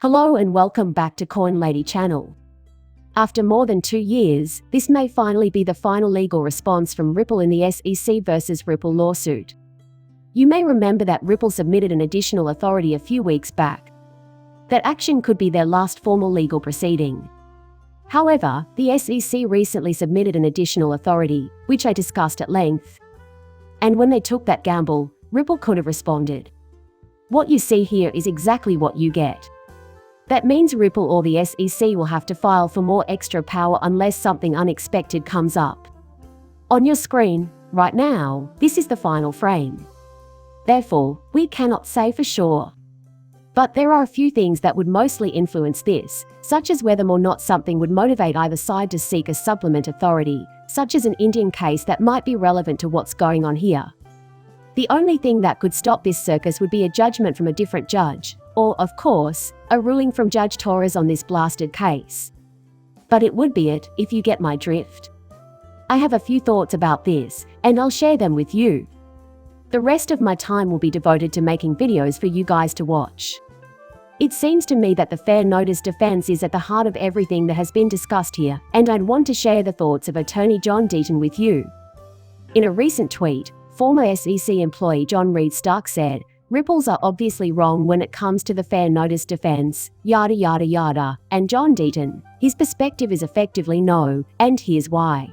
Hello and welcome back to Coin Lady channel. After more than 2 years, this may finally be the final legal response from Ripple in the SEC versus Ripple lawsuit. You may remember that Ripple submitted an additional authority a few weeks back. That action could be their last formal legal proceeding. However, the SEC recently submitted an additional authority, which I discussed at length. And when they took that gamble, Ripple could have responded. What you see here is exactly what you get. That means Ripple or the SEC will have to file for more extra power unless something unexpected comes up. On your screen, right now, this is the final frame. Therefore, we cannot say for sure. But there are a few things that would mostly influence this, such as whether or not something would motivate either side to seek a supplement authority, such as an Indian case that might be relevant to what's going on here. The only thing that could stop this circus would be a judgment from a different judge, or, of course, a ruling from Judge Torres on this blasted case. But it would be it, if you get my drift. I have a few thoughts about this, and I'll share them with you. The rest of my time will be devoted to making videos for you guys to watch. It seems to me that the fair notice defense is at the heart of everything that has been discussed here, and I'd want to share the thoughts of attorney John Deaton with you. In a recent tweet, former SEC employee John Reed Stark said, "Ripples are obviously wrong when it comes to the fair notice defense, yada yada yada," and John Deaton, his perspective is effectively no, and here's why.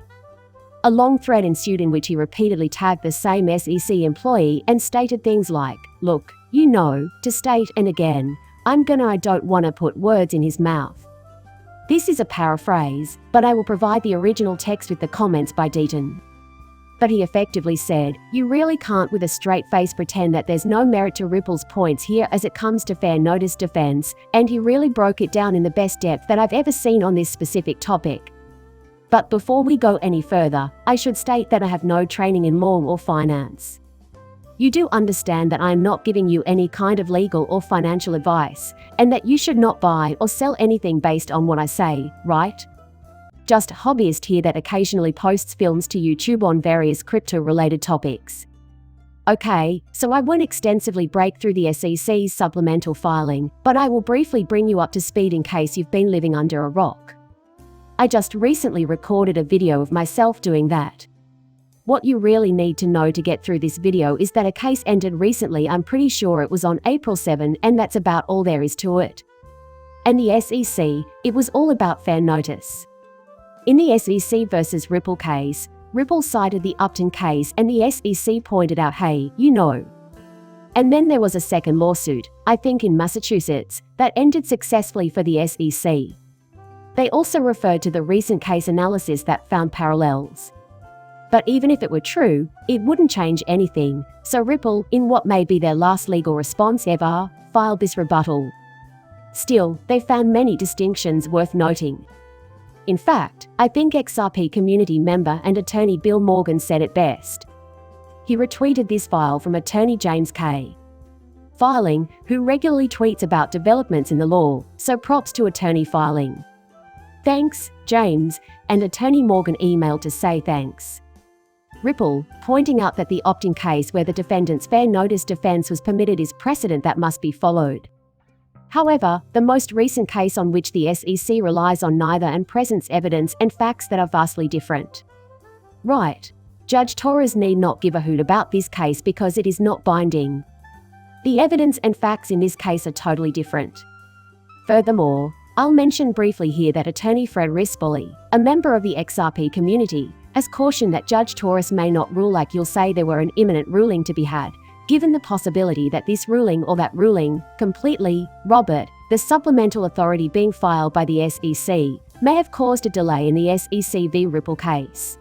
A long thread ensued in which he repeatedly tagged the same SEC employee and stated things like, "Look, you know," to state, and again, I don't wanna put words in his mouth. This is a paraphrase, but I will provide the original text with the comments by Deaton. But he effectively said, "You really can't with a straight face pretend that there's no merit to Ripple's points here as it comes to fair notice defense," and he really broke it down in the best depth that I've ever seen on this specific topic. But before we go any further, I should state that I have no training in law or finance. You do understand that I am not giving you any kind of legal or financial advice, and that you should not buy or sell anything based on what I say, right? Just a hobbyist here that occasionally posts films to YouTube on various crypto-related topics. Okay, so I won't extensively break through the SEC's supplemental filing, but I will briefly bring you up to speed in case you've been living under a rock. I just recently recorded a video of myself doing that. What you really need to know to get through this video is that a case ended recently. I'm pretty sure it was on April 7, and that's about all there is to it. And the SEC, it was all about fair notice. In the SEC versus Ripple case, Ripple cited the Upton case and the SEC pointed out, hey, you know. And then there was a second lawsuit, I think in Massachusetts, that ended successfully for the SEC. They also referred to the recent case analysis that found parallels. But even if it were true, it wouldn't change anything, so Ripple, in what may be their last legal response ever, filed this rebuttal. Still, they found many distinctions worth noting. In fact, I think XRP community member and attorney Bill Morgan said it best. He retweeted this file from attorney James K. Filing, who regularly tweets about developments in the law, so props to attorney Filing. Thanks, James, and attorney Morgan emailed to say thanks. Ripple, pointing out that the opt-in case where the defendant's fair notice defense was permitted is precedent that must be followed. However, the most recent case on which the SEC relies on neither and presents evidence and facts that are vastly different. Right. Judge Torres need not give a hoot about this case because it is not binding. The evidence and facts in this case are totally different. Furthermore, I'll mention briefly here that attorney Fred Rispoli, a member of the XRP community, has cautioned that Judge Torres may not rule like you'll say there were an imminent ruling to be had, given the possibility that this ruling or that ruling, completely, Robert, the supplemental authority being filed by the SEC, may have caused a delay in the SEC v Ripple case.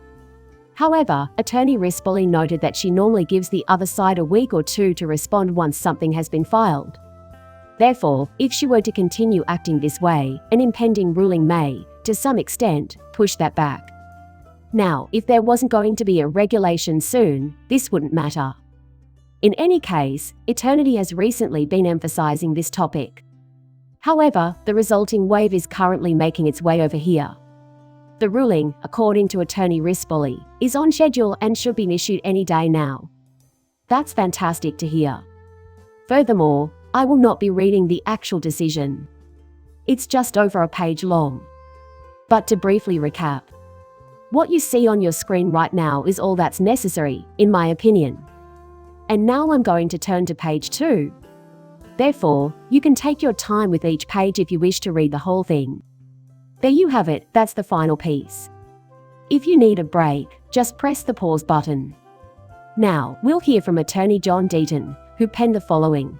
However, attorney Rispoli noted that she normally gives the other side a week or two to respond once something has been filed. Therefore, if she were to continue acting this way, an impending ruling may, to some extent, push that back. Now, if there wasn't going to be a regulation soon, this wouldn't matter. In any case, Eternity has recently been emphasizing this topic. However, the resulting wave is currently making its way over here. The ruling, according to attorney Rispoli, is on schedule and should be issued any day now. That's fantastic to hear. Furthermore, I will not be reading the actual decision. It's just over a page long. But to briefly recap, what you see on your screen right now is all that's necessary, in my opinion. And now I'm going to turn to page 2. Therefore, you can take your time with each page if you wish to read the whole thing. There you have it, that's the final piece. If you need a break, just press the pause button. Now, we'll hear from attorney John Deaton, who penned the following.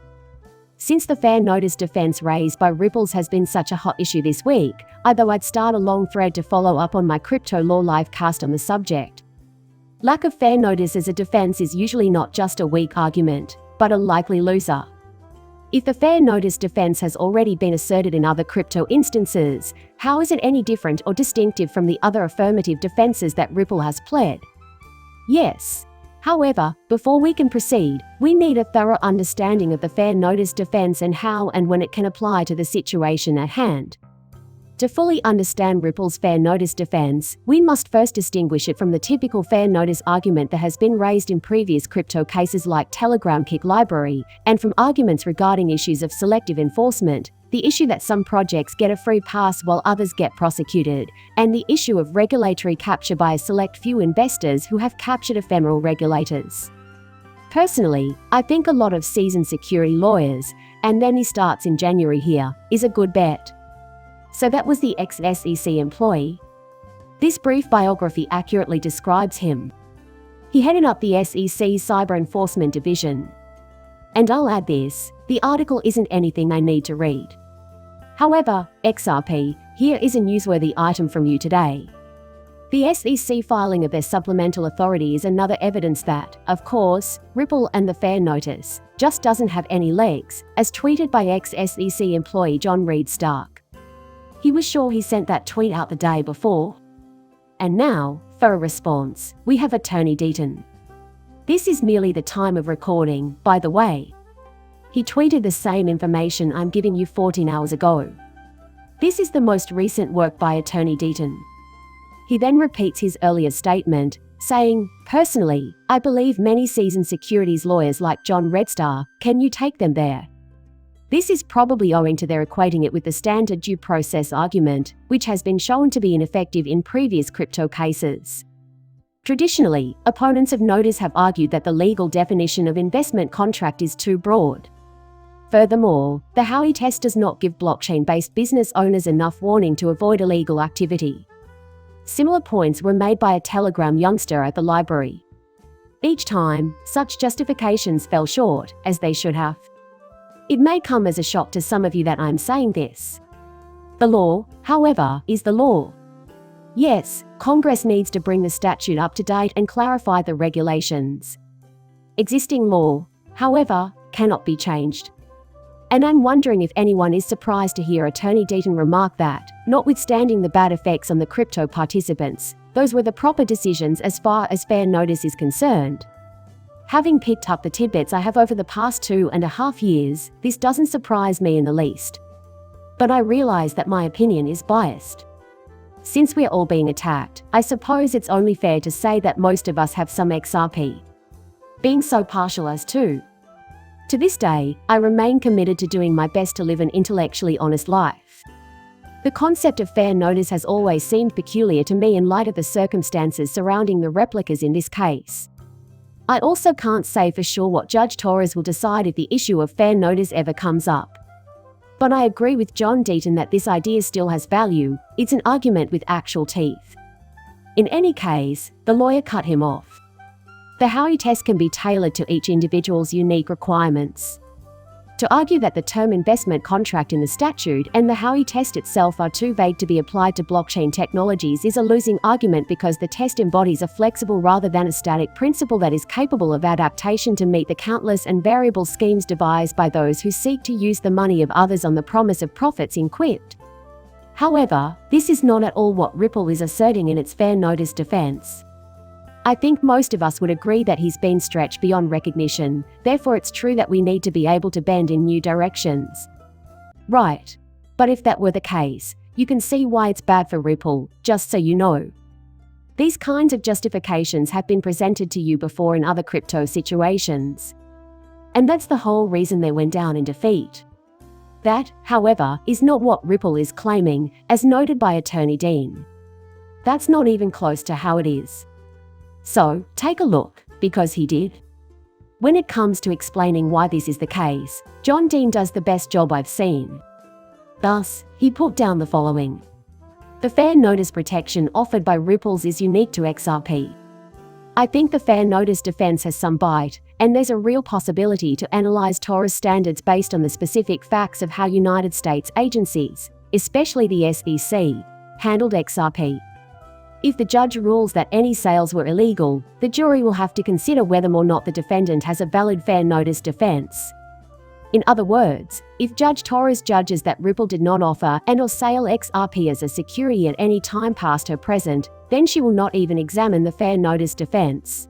Since the fair notice defense raised by Ripples has been such a hot issue this week, I thought I'd start a long thread to follow up on my crypto law live cast on the subject. Lack of fair notice as a defense is usually not just a weak argument, but a likely loser. If the fair notice defense has already been asserted in other crypto instances, how is it any different or distinctive from the other affirmative defenses that Ripple has pled? Yes. However, before we can proceed, we need a thorough understanding of the fair notice defense and how and when it can apply to the situation at hand. To fully understand Ripple's fair notice defense, we must first distinguish it from the typical fair notice argument that has been raised in previous crypto cases like Telegram Kick Library, and from arguments regarding issues of selective enforcement, the issue that some projects get a free pass while others get prosecuted, and the issue of regulatory capture by a select few investors who have captured ephemeral regulators. Personally, I think a lot of seasoned security lawyers, and then he starts in January here, is a good bet. So that was the ex-SEC employee. This brief biography accurately describes him. He headed up the SEC's Cyber Enforcement Division. And I'll add this, the article isn't anything I need to read. However, XRP, here is a newsworthy item from you today. The SEC filing of their supplemental authority is another evidence that, of course, Ripple and the fair notice just doesn't have any legs, as tweeted by ex-SEC employee John Reed Stark. He was sure he sent that tweet out the day before. And now, for a response, we have attorney Deaton. This is merely the time of recording, by the way. He tweeted the same information I'm giving you 14 hours ago. This is the most recent work by attorney Deaton. He then repeats his earlier statement, saying, "Personally, I believe many seasoned securities lawyers like John Redstar, can you take them there?" This is probably owing to their equating it with the standard due process argument, which has been shown to be ineffective in previous crypto cases. Traditionally, opponents of notice have argued that the legal definition of investment contract is too broad. Furthermore, the Howey test does not give blockchain-based business owners enough warning to avoid illegal activity. Similar points were made by a Telegram youngster at the library. Each time, such justifications fell short, as they should have. It may come as a shock to some of you that I'm saying this. The law, however, is the law. Yes, Congress needs to bring the statute up to date and clarify the regulations. Existing law, however, cannot be changed. And I'm wondering if anyone is surprised to hear attorney Deaton remark that, notwithstanding the bad effects on the crypto participants, those were the proper decisions as far as fair notice is concerned. Having picked up the tidbits I have over the past 2.5 years, this doesn't surprise me in the least. But I realize that my opinion is biased. Since we're all being attacked, I suppose it's only fair to say that most of us have some XRP. Being so partial as to. To this day, I remain committed to doing my best to live an intellectually honest life. The concept of fair notice has always seemed peculiar to me in light of the circumstances surrounding the replicas in this case. I also can't say for sure what Judge Torres will decide if the issue of fair notice ever comes up. But I agree with John Deaton that this idea still has value, it's an argument with actual teeth. In any case, the lawyer cut him off. The Howey test can be tailored to each individual's unique requirements. To argue that the term investment contract in the statute and the Howey test itself are too vague to be applied to blockchain technologies is a losing argument because the test embodies a flexible rather than a static principle that is capable of adaptation to meet the countless and variable schemes devised by those who seek to use the money of others on the promise of profits in quid. However, this is not at all what Ripple is asserting in its fair notice defense. I think most of us would agree that he's been stretched beyond recognition, therefore it's true that we need to be able to bend in new directions. Right. But if that were the case, you can see why it's bad for Ripple, just so you know. These kinds of justifications have been presented to you before in other crypto situations. And that's the whole reason they went down in defeat. That, however, is not what Ripple is claiming, as noted by Attorney Dean. That's not even close to how it is. So, take a look, because he did. When it comes to explaining why this is the case, John Dean does the best job I've seen. Thus, he put down the following. The fair notice protection offered by Ripples is unique to XRP. I think the fair notice defense has some bite, and there's a real possibility to analyze Torah's standards based on the specific facts of how United States agencies, especially the SEC, handled XRP. If the judge rules that any sales were illegal, the jury will have to consider whether or not the defendant has a valid fair notice defense. In other words, if Judge Torres judges that Ripple did not offer and/or sell XRP as a security at any time past her present, then she will not even examine the fair notice defense.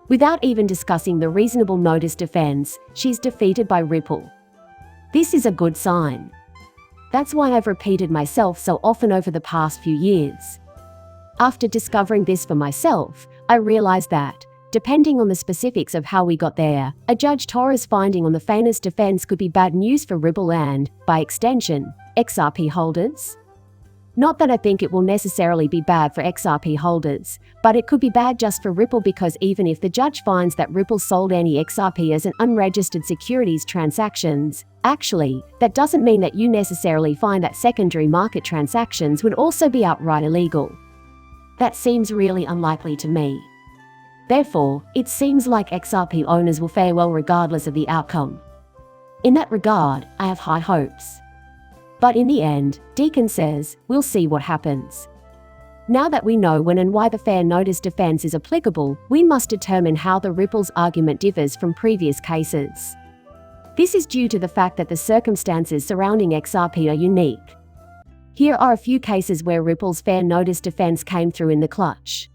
Without even discussing the reasonable notice defense, she's defeated by Ripple. This is a good sign. That's why I've repeated myself so often over the past few years. After discovering this for myself, I realized that, depending on the specifics of how we got there, a Judge Torres finding on the fairness defense could be bad news for Ripple and, by extension, XRP holders. Not that I think it will necessarily be bad for XRP holders, but it could be bad just for Ripple because even if the judge finds that Ripple sold any XRP as an unregistered securities transactions, actually, that doesn't mean that you necessarily find that secondary market transactions would also be outright illegal. That seems really unlikely to me. Therefore, it seems like XRP owners will fare well regardless of the outcome. In that regard, I have high hopes. But in the end, Deacon says, we'll see what happens. Now that we know when and why the fair notice defense is applicable, we must determine how the Ripple's argument differs from previous cases. This is due to the fact that the circumstances surrounding XRP are unique. Here are a few cases where Ripple's fair notice defense came through in the clutch.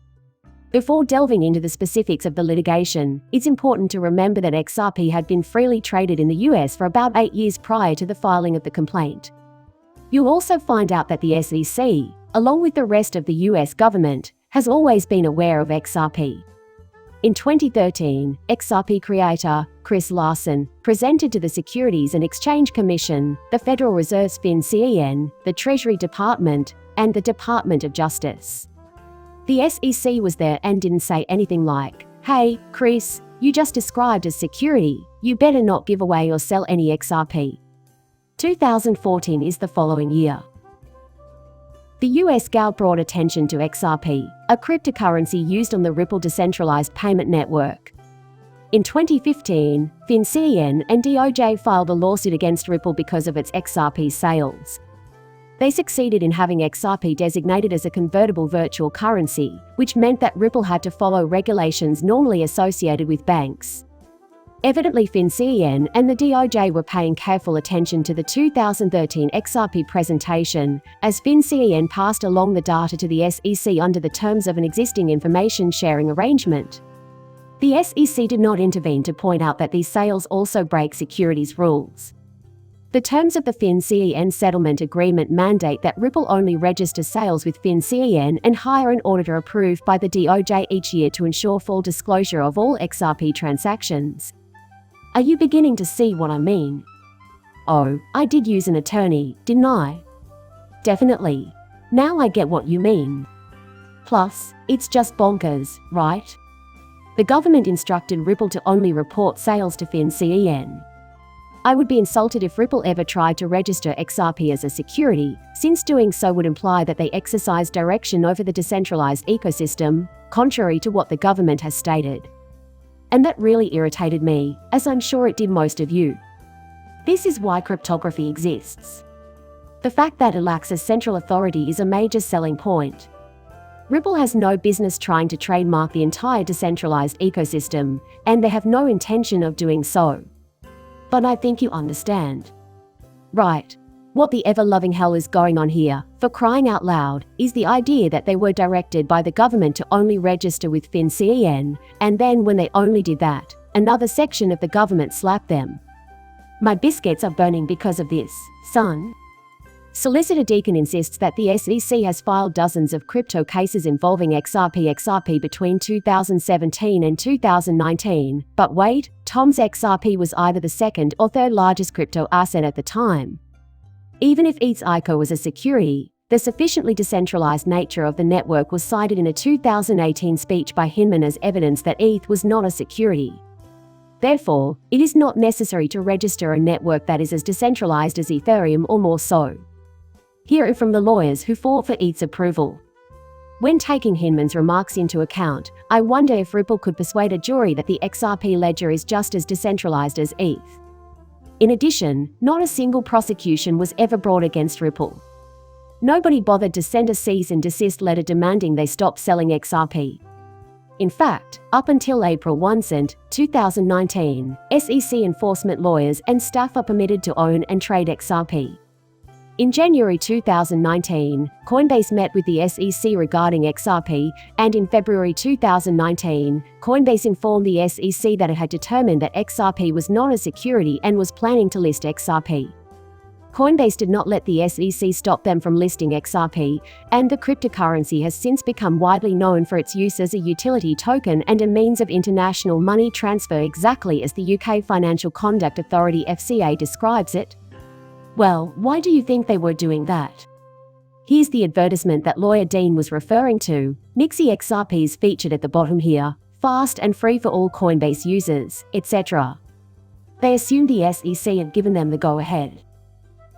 Before delving into the specifics of the litigation, it's important to remember that XRP had been freely traded in the US for about 8 years prior to the filing of the complaint. You'll also find out that the SEC, along with the rest of the US government, has always been aware of XRP. In 2013, XRP creator, Chris Larsen, presented to the Securities and Exchange Commission, the Federal Reserve's FinCEN, the Treasury Department, and the Department of Justice. The SEC was there and didn't say anything like, "Hey, Chris, you just described as security, you better not give away or sell any XRP." 2014 is the following year. The US GAO brought attention to XRP, a cryptocurrency used on the Ripple decentralized payment network. In 2015, FinCEN and DOJ filed a lawsuit against Ripple because of its XRP sales. They succeeded in having XRP designated as a convertible virtual currency, which meant that Ripple had to follow regulations normally associated with banks. Evidently, FinCEN and the DOJ were paying careful attention to the 2013 XRP presentation, as FinCEN passed along the data to the SEC under the terms of an existing information sharing arrangement. The SEC did not intervene to point out that these sales also break securities rules. The terms of the FinCEN settlement agreement mandate that Ripple only register sales with FinCEN and hire an auditor approved by the DOJ each year to ensure full disclosure of all XRP transactions. Are you beginning to see what I mean? Oh, I did use an attorney, didn't I? Definitely. Now I get what you mean. Plus, it's just bonkers, right? The government instructed Ripple to only report sales to FinCEN. I would be insulted if Ripple ever tried to register XRP as a security, since doing so would imply that they exercise direction over the decentralized ecosystem, contrary to what the government has stated. And that really irritated me, as I'm sure it did most of you. This is why cryptography exists. The fact that it lacks a central authority is a major selling point. Ripple has no business trying to trademark the entire decentralized ecosystem, and they have no intention of doing so. But I think you understand. Right. What the ever-loving hell is going on here, for crying out loud, is the idea that they were directed by the government to only register with FinCEN, and then when they only did that, another section of the government slapped them. My biscuits are burning because of this, son. Solicitor Deacon insists that the SEC has filed dozens of crypto cases involving XRP between 2017 and 2019. But wait, Tom's XRP was either the second or third largest crypto asset at the time. Even if ETH's ICO was a security, the sufficiently decentralized nature of the network was cited in a 2018 speech by Hinman as evidence that ETH was not a security. Therefore, it is not necessary to register a network that is as decentralized as Ethereum or more so. Here are from the lawyers who fought for ETH's approval. When taking Hinman's remarks into account, I wonder if Ripple could persuade a jury that the XRP ledger is just as decentralized as ETH. In addition, not a single prosecution was ever brought against Ripple. Nobody bothered to send a cease and desist letter demanding they stop selling XRP. In fact, up until April 1, 2019, SEC enforcement lawyers and staff are permitted to own and trade XRP. In January 2019, Coinbase met with the SEC regarding XRP, and in February 2019, Coinbase informed the SEC that it had determined that XRP was not a security and was planning to list XRP. Coinbase did not let the SEC stop them from listing XRP, and the cryptocurrency has since become widely known for its use as a utility token and a means of international money transfer, exactly as the UK Financial Conduct Authority (FCA) describes it. Well, why do you think they were doing that? Here's the advertisement that lawyer Dean was referring to. Nixie XRP is featured at the bottom here. Fast and free for all Coinbase users, etc. They assumed the SEC had given them the go-ahead.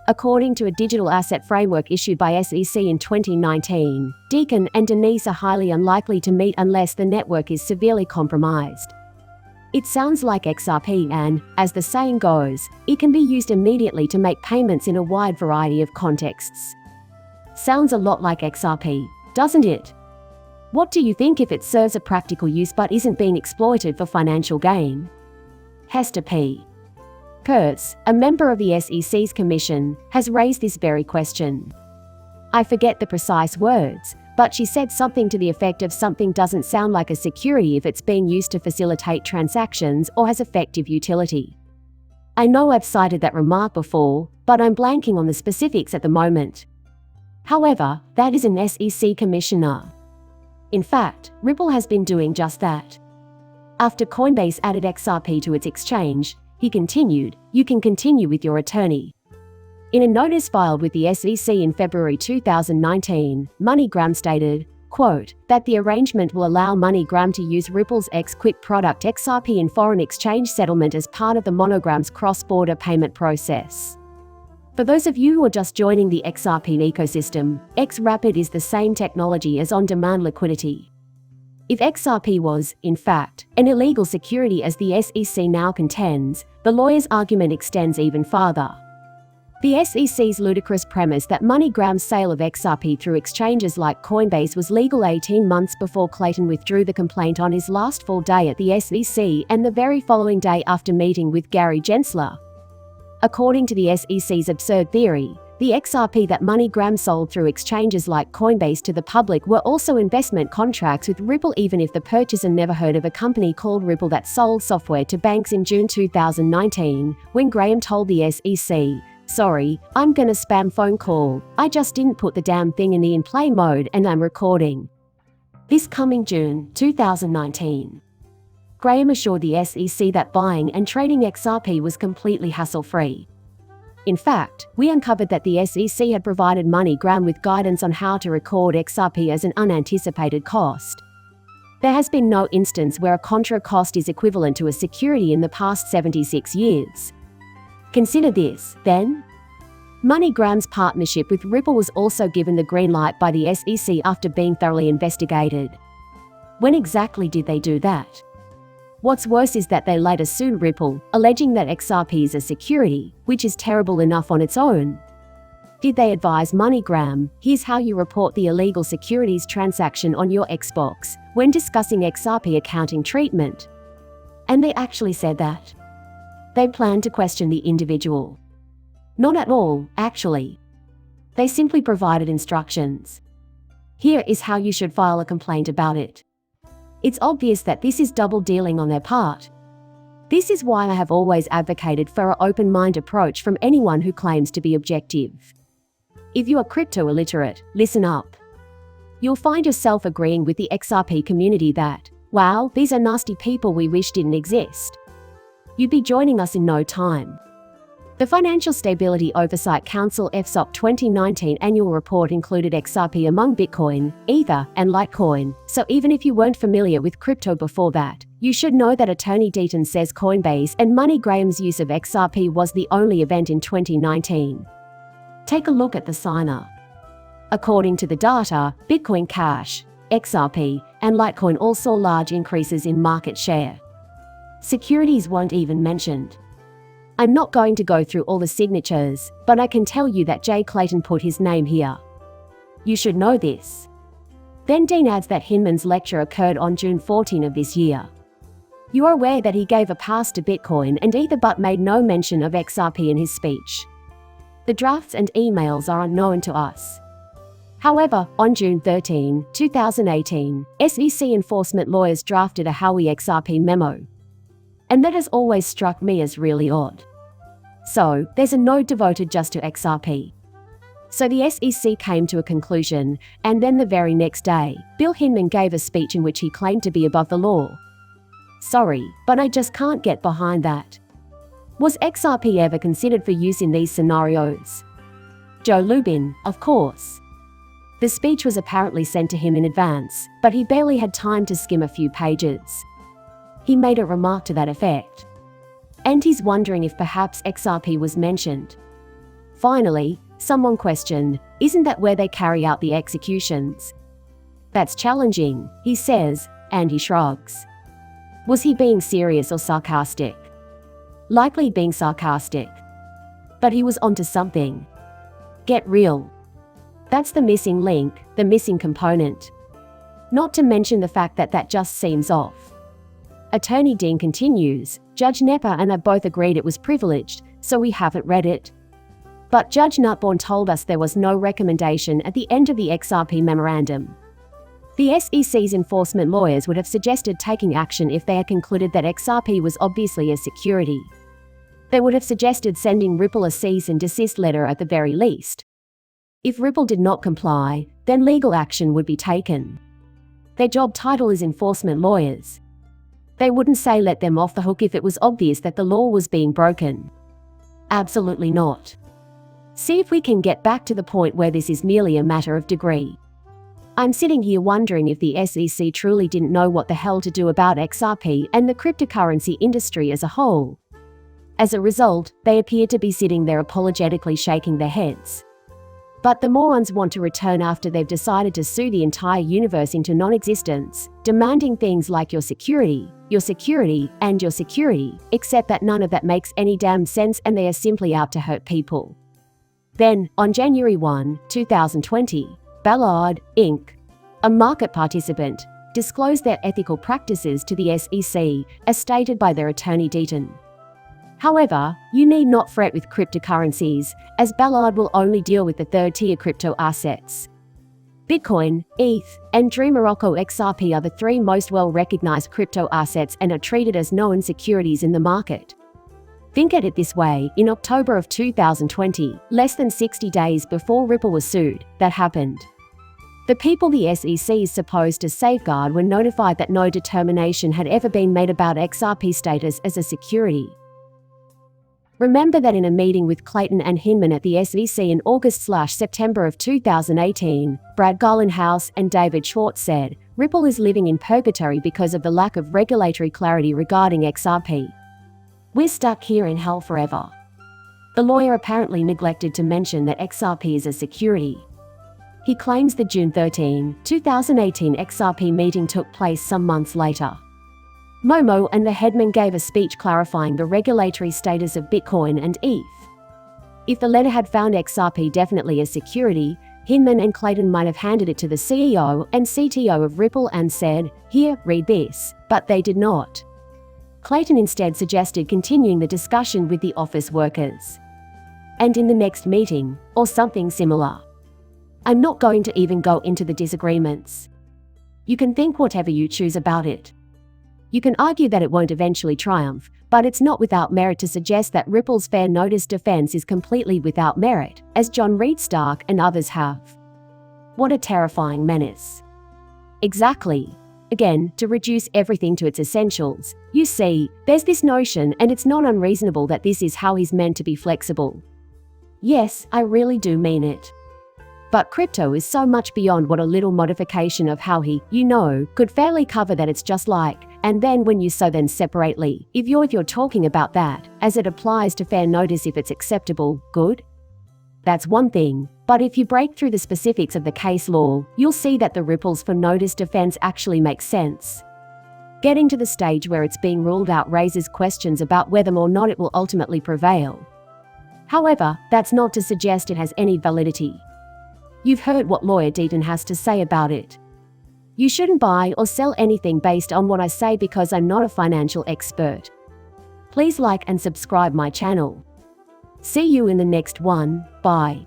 According to a digital asset framework issued by SEC in 2019, Deacon and Denise are highly unlikely to meet unless the network is severely compromised. It sounds like XRP and, as the saying goes, it can be used immediately to make payments in a wide variety of contexts. Sounds a lot like XRP, doesn't it? What do you think if it serves a practical use but isn't being exploited for financial gain? Hester P. Kurtz, a member of the SEC's commission, has raised this very question. I forget the precise words, but she said something to the effect of something doesn't sound like a security if it's being used to facilitate transactions or has effective utility. I know I've cited that remark before, but I'm blanking on the specifics at the moment. However, that is an SEC commissioner. In fact, Ripple has been doing just that. After Coinbase added XRP to its exchange, he continued, "You can continue with your attorney." In a notice filed with the SEC in February 2019, MoneyGram stated, quote, that the arrangement will allow MoneyGram to use Ripple's XQuick product XRP in foreign exchange settlement as part of the MoneyGram's cross-border payment process. For those of you who are just joining the XRP ecosystem, XRapid is the same technology as on-demand liquidity. If XRP was, in fact, an illegal security as the SEC now contends, the lawyer's argument extends even farther. The SEC's ludicrous premise that MoneyGram's sale of XRP through exchanges like Coinbase was legal 18 months before Clayton withdrew the complaint on his last full day at the SEC and the very following day after meeting with Gary Gensler. According to the SEC's absurd theory, the XRP that MoneyGram sold through exchanges like Coinbase to the public were also investment contracts with Ripple, even if the purchaser never heard of a company called Ripple that sold software to banks in June 2019, when Graham told the SEC, "Sorry, I'm gonna spam phone call. I just didn't put the damn thing in the in-play mode and I'm recording." This coming June 2019. Graham assured the SEC that buying and trading XRP was completely hassle-free. In fact, we uncovered that the SEC had provided MoneyGram with guidance on how to record XRP as an unanticipated cost. There has been no instance where a contra cost is equivalent to a security in the past 76 years. Consider this, then. MoneyGram's partnership with Ripple was also given the green light by the SEC after being thoroughly investigated. When exactly did they do that? What's worse is that they later sued Ripple, alleging that XRP is a security, which is terrible enough on its own. Did they advise MoneyGram, "Here's how you report the illegal securities transaction on your Xbox," when discussing XRP accounting treatment? And they actually said that. They planned to question the individual. Not at all, actually. They simply provided instructions. Here is how you should file a complaint about it. It's obvious that this is double dealing on their part. This is why I have always advocated for an open-mind approach from anyone who claims to be objective. If you are crypto illiterate, listen up. You'll find yourself agreeing with the XRP community that, wow, these are nasty people we wish didn't exist. You'd be joining us in no time. The Financial Stability Oversight Council FSOC 2019 annual report included XRP among Bitcoin, Ether, and Litecoin, so even if you weren't familiar with crypto before that, you should know that Attorney Deaton says Coinbase and MoneyGram's use of XRP was the only event in 2019. Take a look at the signer. According to the data, Bitcoin Cash, XRP, and Litecoin all saw large increases in market share. Securities weren't even mentioned. I'm not going to go through all the signatures, but I can tell you that Jay Clayton put his name here. You should know this. Then Dean adds that Hinman's lecture occurred on June 14 of this year. You are aware that he gave a pass to Bitcoin and Ether but made no mention of XRP in his speech. The drafts and emails are unknown to us. However, on June 13, 2018, SEC enforcement lawyers drafted a Howey XRP memo. And that has always struck me as really odd. So, there's a note devoted just to XRP. So the SEC came to a conclusion, and then the very next day, Bill Hinman gave a speech in which he claimed to be above the law. Sorry, but I just can't get behind that. Was XRP ever considered for use in these scenarios? Joe Lubin, of course. The speech was apparently sent to him in advance, but he barely had time to skim a few pages. He made a remark to that effect. And he's wondering if perhaps XRP was mentioned. Finally, someone questioned, isn't that where they carry out the executions? That's challenging, he says, and he shrugs. Was he being serious or sarcastic? Likely being sarcastic. But he was onto something. Get real. That's the missing link, the missing component. Not to mention the fact that that just seems off. Attorney Dean continues, Judge Nepper and I both agreed it was privileged, so we haven't read it. But Judge Nutborn told us there was no recommendation at the end of the XRP memorandum. The SEC's enforcement lawyers would have suggested taking action if they had concluded that XRP was obviously a security. They would have suggested sending Ripple a cease and desist letter at the very least. If Ripple did not comply, then legal action would be taken. Their job title is enforcement lawyers. They wouldn't say let them off the hook if it was obvious that the law was being broken. Absolutely not. See if we can get back to the point where this is merely a matter of degree. I'm sitting here wondering if the SEC truly didn't know what the hell to do about XRP and the cryptocurrency industry as a whole. As a result, they appear to be sitting there apologetically shaking their heads. But the morons want to return after they've decided to sue the entire universe into non-existence, demanding things like your security, and your security, except that none of that makes any damn sense and they are simply out to hurt people. Then, on January 1, 2020, Ballard, Inc., a market participant, disclosed their ethical practices to the SEC, as stated by their attorney Deaton. However, you need not fret with cryptocurrencies, as Ballard will only deal with the third-tier crypto assets. Bitcoin, ETH, and Dream Morocco XRP are the three most well-recognized crypto assets and are treated as known securities in the market. Think at it this way, in October of 2020, less than 60 days before Ripple was sued, that happened. The people the SEC is supposed to safeguard were notified that no determination had ever been made about XRP status as a security. Remember that in a meeting with Clayton and Hinman at the SEC in August/September of 2018, Brad Garlinghouse and David Schwartz said, Ripple is living in purgatory because of the lack of regulatory clarity regarding XRP. We're stuck here in hell forever. The lawyer apparently neglected to mention that XRP is a security. He claims the June 13, 2018 XRP meeting took place some months later. Momo and the headman gave a speech clarifying the regulatory status of Bitcoin and ETH. If the letter had found XRP definitely a security, Hinman and Clayton might have handed it to the CEO and CTO of Ripple and said, here, read this, but they did not. Clayton instead suggested continuing the discussion with the office workers. And in the next meeting, or something similar. I'm not going to even go into the disagreements. You can think whatever you choose about it. You can argue that it won't eventually triumph, but it's not without merit to suggest that Ripple's fair notice defense is completely without merit, as John Reed Stark and others have. What a terrifying menace. Exactly. Again, to reduce everything to its essentials, you see, there's this notion, and it's not unreasonable that this is how he's meant to be flexible. Yes, I really do mean it. But crypto is so much beyond what a little modification of how he, could fairly cover that. It's just like, and then when you so then separately, if you're talking about that, as it applies to fair notice, if it's acceptable, good? That's one thing, but if you break through the specifics of the case law, you'll see that the Ripple's for notice defense actually makes sense. Getting to the stage where it's being ruled out raises questions about whether or not it will ultimately prevail. However, that's not to suggest it has any validity. You've heard what lawyer Deaton has to say about it. You shouldn't buy or sell anything based on what I say because I'm not a financial expert. Please like and subscribe my channel. See you in the next one. Bye.